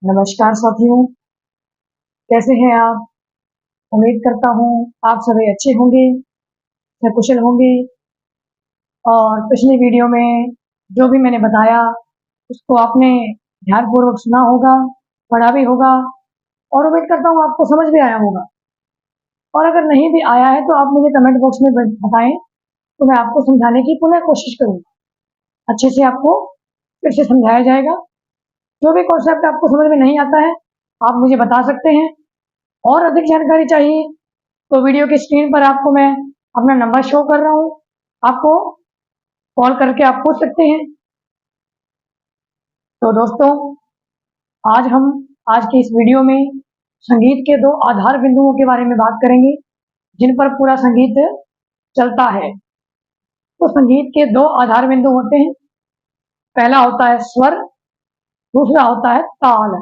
नमस्कार साथियों, कैसे हैं आप? उम्मीद करता हूँ आप सभी अच्छे होंगे, सकुशल होंगे और पिछली वीडियो में जो भी मैंने बताया उसको आपने ध्यानपूर्वक सुना होगा, पढ़ा भी होगा और उम्मीद करता हूँ आपको समझ भी आया होगा। और अगर नहीं भी आया है तो आप मुझे कमेंट बॉक्स में बताएं तो मैं आपको समझाने की पुनः कोशिश करूँगा। अच्छे से आपको फिर से समझाया जाएगा। जो भी कॉन्सेप्ट आपको समझ में नहीं आता है आप मुझे बता सकते हैं। और अधिक जानकारी चाहिए तो वीडियो की स्क्रीन पर आपको मैं अपना नंबर शो कर रहा हूँ, आपको कॉल करके आप पूछ सकते हैं। तो दोस्तों, आज की इस वीडियो में संगीत के दो आधार बिंदुओं के बारे में बात करेंगे जिन पर पूरा संगीत चलता है। तो संगीत के दो आधार बिंदु होते हैं, पहला होता है स्वर, दूसरा होता है ताल।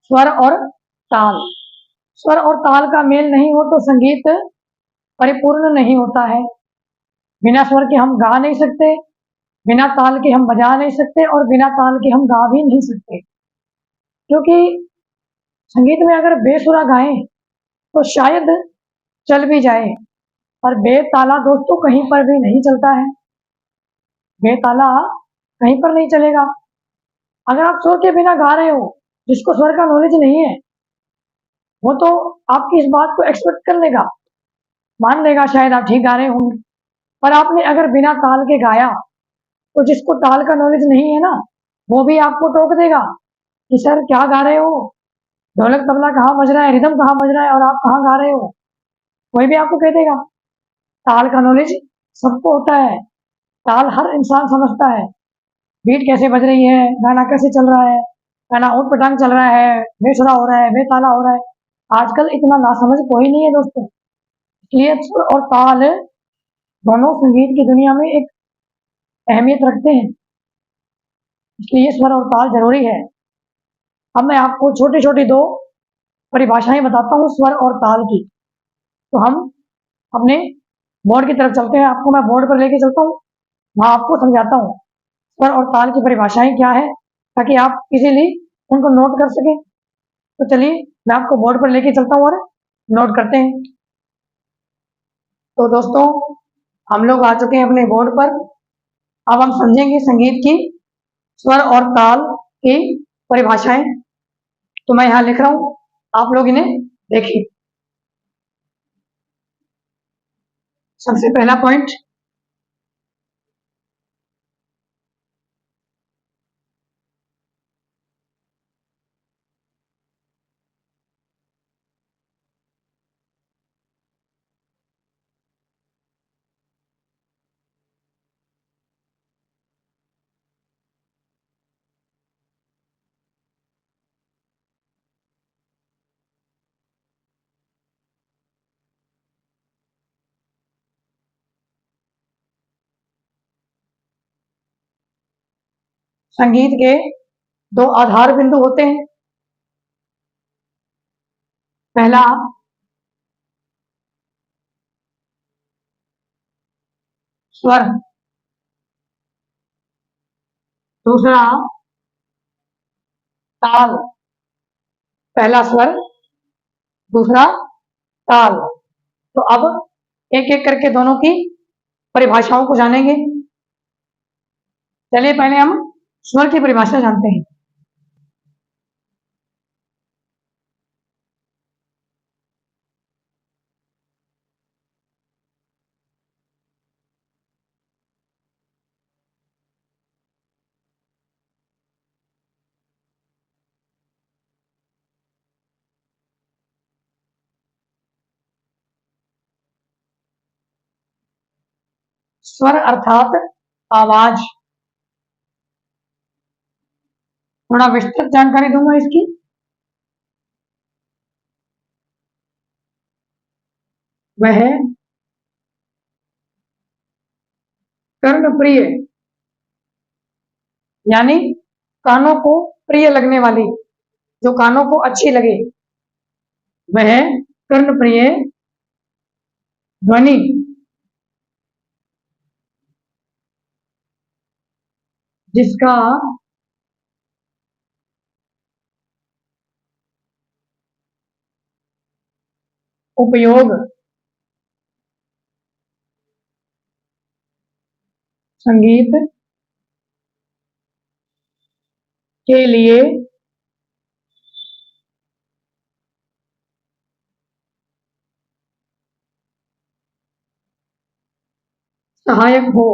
स्वर और ताल, स्वर और ताल का मेल नहीं हो तो संगीत परिपूर्ण नहीं होता है। बिना स्वर के हम गा नहीं सकते, बिना ताल के हम बजा नहीं सकते और बिना ताल के हम गा भी नहीं सकते। क्योंकि संगीत में अगर बेसुरा गाएं तो शायद चल भी जाए, और बेताला दोस्तों कहीं पर भी नहीं चलता है। बेताला कहीं पर नहीं चलेगा। अगर आप स्वर के बिना गा रहे हो, जिसको स्वर का नॉलेज नहीं है, वो तो आपकी इस बात को एक्सपेक्ट कर लेगा, मान लेगा शायद आप ठीक गा रहे होंगे। पर आपने अगर बिना ताल के गाया तो जिसको ताल का नॉलेज नहीं है ना, वो भी आपको टोक देगा कि सर क्या गा रहे हो, ढोलक तबला कहाँ बज रहा है, रिदम कहाँ बज रहा है और आप कहाँ गा रहे हो। कोई भी आपको कह देगा। ताल का नॉलेज सबको होता है, ताल हर इंसान समझता है। बीट कैसे बज रही है, गाना कैसे चल रहा है, गाना ऊट पटांग चल रहा है, बेसुरा हो रहा है, बेताला हो रहा है। आजकल इतना नासमझ कोई नहीं है दोस्तों। इसलिए सुर और ताल दोनों संगीत की दुनिया में एक अहमियत रखते हैं, इसलिए स्वर और ताल जरूरी है। अब मैं आपको छोटी छोटी दो परिभाषाएं बताता हूँ स्वर और ताल की। तो हम अपने बोर्ड की तरफ चलते हैं, आपको मैं बोर्ड पर लेके चलता हूँ, वहां आपको समझाता हूँ स्वर और ताल की परिभाषाएं क्या है, ताकि आप इजीली उनको नोट कर सकें। तो चलिए मैं आपको बोर्ड पर लेके चलता हूँ और नोट करते हैं। तो दोस्तों, हम लोग आ चुके हैं अपने बोर्ड पर। अब हम समझेंगे संगीत की स्वर और ताल की परिभाषाएं। तो मैं यहाँ लिख रहा हूँ, आप लोग इन्हें देखिए। सबसे पहला पॉइंट, संगीत के दो आधार बिंदु होते हैं। पहला स्वर, दूसरा ताल। पहला स्वर, दूसरा ताल। तो अब एक एक करके दोनों की परिभाषाओं को जानेंगे। चलिए पहले हम स्वर की परिभाषा जानते हैं। स्वर अर्थात आवाज। थोड़ा विस्तृत जानकारी दूंगा इसकी। वह कर्णप्रिय, यानी कानों को प्रिय लगने वाली, जो कानों को अच्छी लगे, वह कर्णप्रिय ध्वनि जिसका उपयोग संगीत के लिए सहायक हो,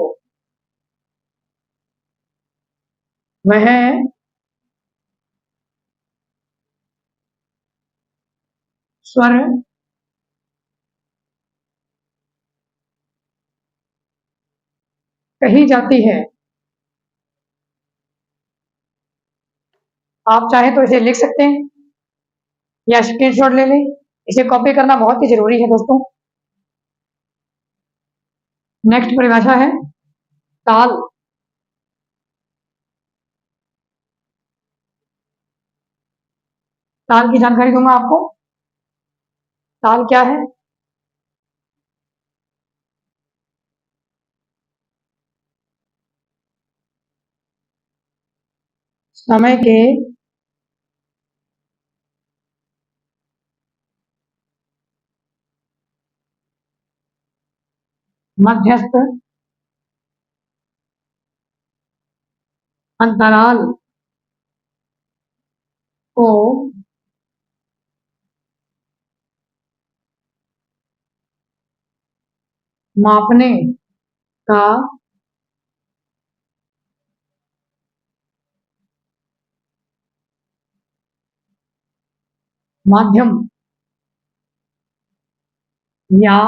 वह स्वर कही जाती है। आप चाहे तो इसे लिख सकते हैं या स्क्रीनशॉट ले लें। इसे कॉपी करना बहुत ही जरूरी है दोस्तों। नेक्स्ट परिभाषा है ताल। ताल की जानकारी दूंगा आपको। ताल क्या है? समय के मध्यस्थ अंतराल को मापने का माध्यम या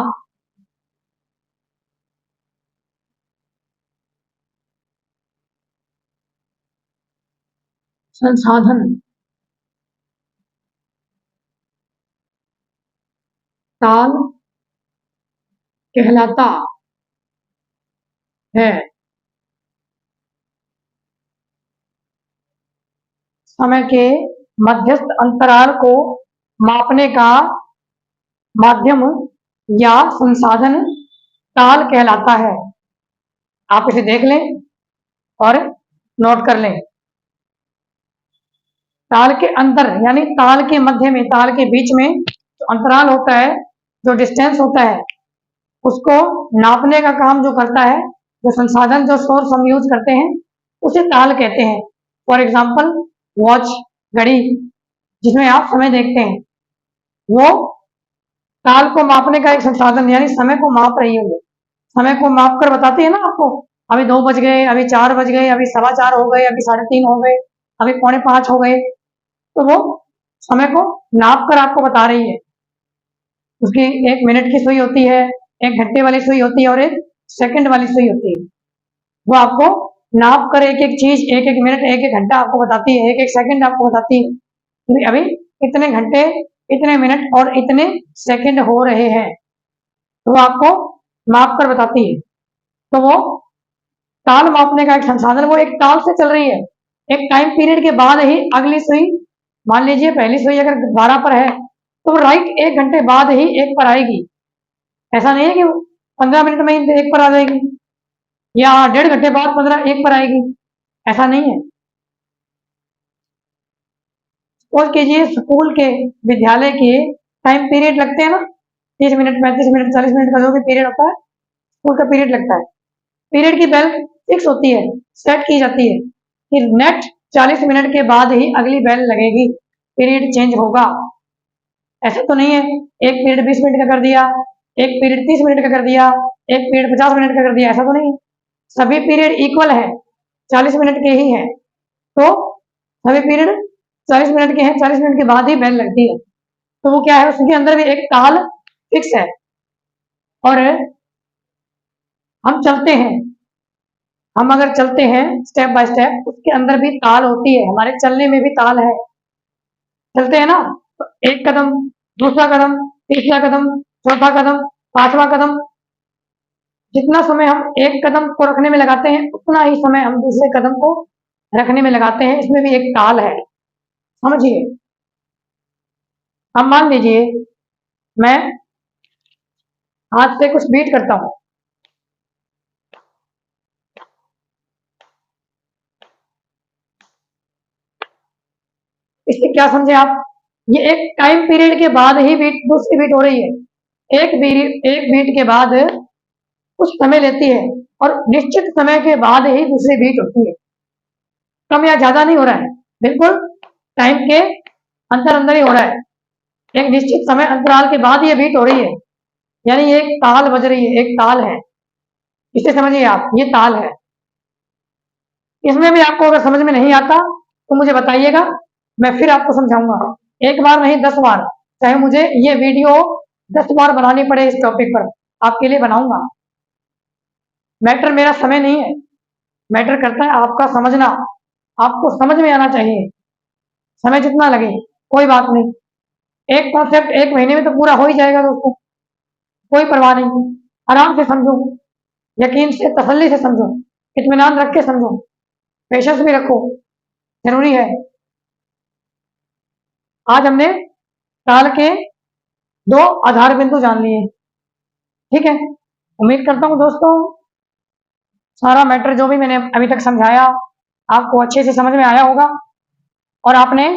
संसाधन ताल कहलाता है। समय के मध्यस्थ अंतराल को मापने का माध्यम या संसाधन ताल कहलाता है। आप इसे देख लें और नोट कर लें। ताल के अंदर यानी ताल के मध्य में, ताल के बीच में जो अंतराल होता है, जो डिस्टेंस होता है, उसको नापने का काम जो करता है, जो संसाधन, जो सोर्स हम यूज करते हैं, उसे ताल कहते हैं। फॉर एग्जाम्पल वॉच, घड़ी, जिसमें आप समय देखते हैं, वो ताल को मापने का एक संसाधन यानी समय को माप रही है। वो समय को माप कर बताती है ना आपको, अभी 2 बज गए, अभी 4 बज गए, अभी 4:15 हो गए, अभी 3:30 हो गए, अभी 4:45 हो गए। तो वो समय को नाप कर आपको बता रही है। उसकी 1 मिनट की सुई होती है, 1 घंटे वाली सुई होती है और 1 सेकंड वाली सुई होती है। वो आपको नाप कर एक एक चीज, एक एक मिनट, एक एक घंटा आपको बताती है, एक एक सेकंड आपको बताती है कि अभी इतने घंटे, इतने मिनट और इतने सेकंड हो रहे हैं। तो वो आपको माप कर बताती है। तो वो ताल मापने का एक संसाधन, वो एक ताल से चल रही है। एक टाइम पीरियड के बाद ही अगली सुई, मान लीजिए पहली सुई अगर 12 पर है तो राइट 1 घंटे बाद ही 1 पर आएगी। ऐसा नहीं है कि 15 मिनट में ही 1 पर आ जाएगी या 1.5 घंटे बाद 1 पर आएगी, ऐसा नहीं है। और कीजिए स्कूल के, विद्यालय के टाइम पीरियड लगते हैं ना, 30 मिनट, 35 मिनट, 40 मिनट का जो भी पीरियड होता है, स्कूल का पीरियड लगता है। पीरियड की बेल फिक्स होती है, सेट की जाती है कि नेक्स्ट 40 मिनट के बाद ही अगली बेल लगेगी, पीरियड चेंज होगा। ऐसा तो नहीं है एक पीरियड 20 मिनट का कर दिया, एक पीरियड 30 मिनट का कर दिया, एक पीरियड 50 मिनट का कर दिया, ऐसा तो नहीं है। सभी पीरियड इक्वल है, 40 मिनट के ही है। तो सभी पीरियड 40 मिनट के हैं, 40 मिनट के बाद ही बेल लगती है। तो वो क्या है, उसके अंदर भी एक ताल फिक्स है। और हम चलते हैं, हम अगर चलते हैं स्टेप बाय स्टेप, उसके अंदर भी ताल होती है, हमारे चलने में भी ताल है। चलते हैं ना, तो एक कदम, दूसरा कदम, तीसरा कदम, चौथा कदम, पांचवा कदम, जितना समय हम एक कदम को रखने में लगाते हैं उतना ही समय हम दूसरे कदम को रखने में लगाते हैं। इसमें भी एक ताल है, समझिए। अब मान लीजिए मैं हाथ से कुछ बीट करता हूं, इससे क्या समझे आप? ये एक टाइम पीरियड के बाद ही बीट दूसरी बीट हो रही है। एक बीट के बाद कुछ समय लेती है और निश्चित समय के बाद ही दूसरी बीट होती है। कम या ज्यादा नहीं हो रहा है, बिल्कुल टाइम के अंदर अंदर ही हो रहा है। एक निश्चित समय अंतराल के बाद ये बीट हो रही है, यानी ये एक ताल बज रही है, एक ताल है। इसे समझिए आप, ये ताल है। इसमें भी आपको अगर समझ में नहीं आता तो मुझे बताइएगा, मैं फिर आपको समझाऊंगा। एक बार नहीं 10 बार, चाहे मुझे ये वीडियो 10 बार बनानी पड़े, इस टॉपिक पर आपके लिए बनाऊंगा। मैटर मेरा समय नहीं है, मैटर करता है आपका समझना। आपको समझ में आना चाहिए, समय जितना लगे कोई बात नहीं। एक कॉन्सेप्ट 1 महीने में तो पूरा हो ही जाएगा दोस्तों, कोई परवाह नहीं। आराम से समझो, यकीन से, तसल्ली से समझो, इत्मीनान रख के समझो, पेशेंस भी रखो, जरूरी है। आज हमने ताल के 2 आधार बिंदु जान लिए, ठीक है। उम्मीद करता हूँ दोस्तों सारा मैटर जो भी मैंने अभी तक समझाया आपको अच्छे से समझ में आया होगा और आपने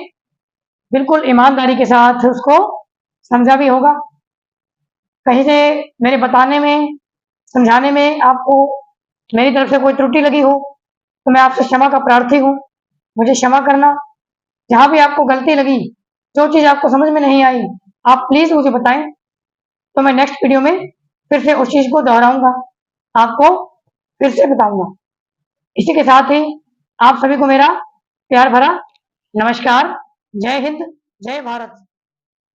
बिल्कुल ईमानदारी के साथ उसको समझा भी होगा। कहीं से मेरे बताने में, समझाने में आपको मेरी तरफ से कोई त्रुटि लगी हो तो मैं आपसे क्षमा का प्रार्थी हूँ, मुझे क्षमा करना। जहां भी आपको गलती लगी, जो चीज आपको समझ में नहीं आई, आप प्लीज मुझे बताएं, तो मैं नेक्स्ट वीडियो में फिर से उस चीज को दोहराऊंगा, आपको फिर से बताऊंगा। इसी के साथ ही आप सभी को मेरा प्यार भरा नमस्कार। जय हिंद, जय भारत।